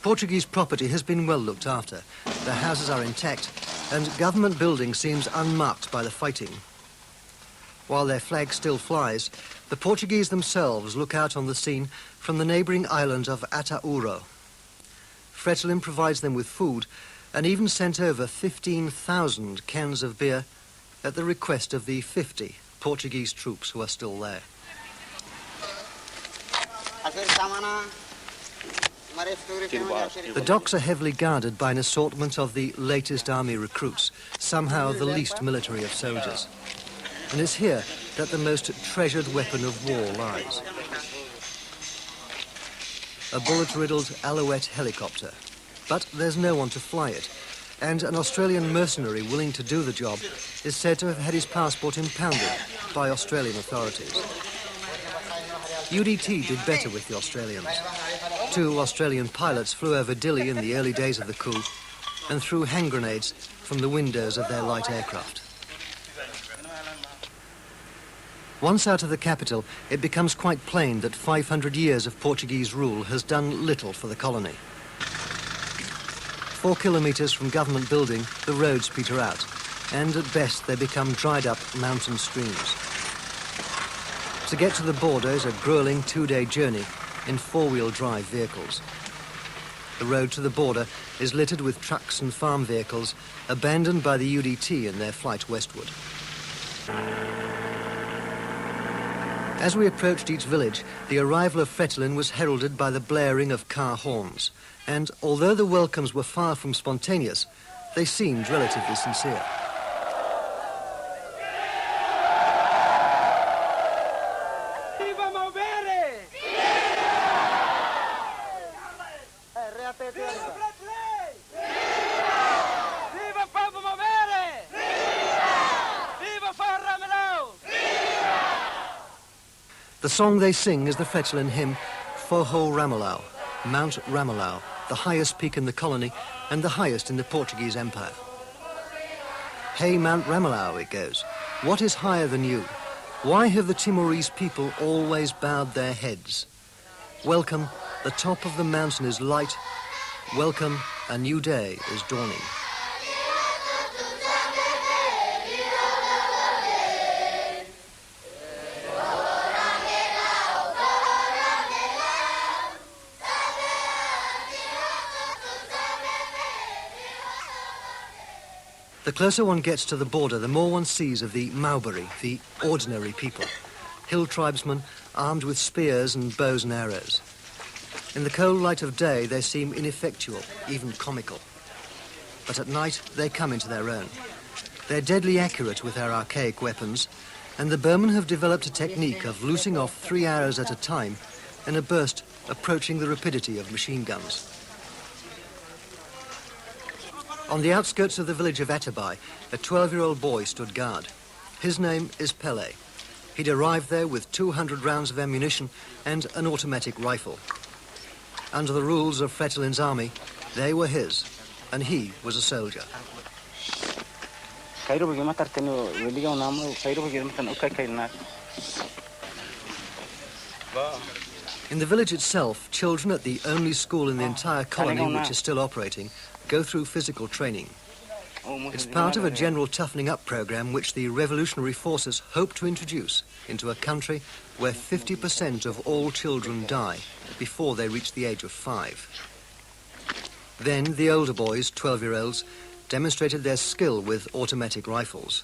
Portuguese property has been well looked after. Their houses are intact, and government building seems unmarked by the fighting. While their flag still flies, the Portuguese themselves look out on the scene from the neighbouring island of Atauro. Fretilin provides them with food and even sent over 15,000 cans of beer at the request of the 50 Portuguese troops who are still there. The docks are heavily guarded by an assortment of the latest army recruits, somehow the least military of soldiers. And it's here that the most treasured weapon of war lies. A bullet-riddled Alouette helicopter. But there's no one to fly it, and an Australian mercenary willing to do the job is said to have had his passport impounded by Australian authorities. UDT did better with the Australians. 2 Australian pilots flew over Dili in the early days of the coup and threw hand grenades from the windows of their light aircraft. Once out of the capital, it becomes quite plain that 500 years of Portuguese rule has done little for the colony. 4 kilometres from government building, the roads peter out, and at best they become dried-up mountain streams. To get to the border is a gruelling 2-day journey in 4-wheel drive vehicles. The road to the border is littered with trucks and farm vehicles abandoned by the UDT in their flight westward. As we approached each village, the arrival of Fretilin was heralded by the blaring of car horns, and although the welcomes were far from spontaneous, they seemed relatively sincere. The song they sing is the Fretilin hymn, Forro Ramelau, Mount Ramelau, the highest peak in the colony and the highest in the Portuguese Empire. Hey, Mount Ramelau, it goes. What is higher than you? Why have the Timorese people always bowed their heads? Welcome, the top of the mountain is light. Welcome, a new day is dawning. The closer one gets to the border, the more one sees of the Maubari, the ordinary people. Hill tribesmen armed with spears and bows and arrows. In the cold light of day, they seem ineffectual, even comical. But at night, they come into their own. They're deadly accurate with their archaic weapons, and the Burmen have developed a technique of loosing off 3 arrows at a time in a burst approaching the rapidity of machine guns. On the outskirts of the village of Atabai, a 12-year-old boy stood guard. His name is Pele. He'd arrived there with 200 rounds of ammunition and an automatic rifle. Under the rules of Fretilin's army, they were his, and he was a soldier. In the village itself, children at the only school in the entire colony which is still operating go through physical training. It's part of a general toughening up program which the revolutionary forces hope to introduce into a country where 50% of all children die before they reach the age of 5. Then the older boys, 12-year-olds, demonstrated their skill with automatic rifles.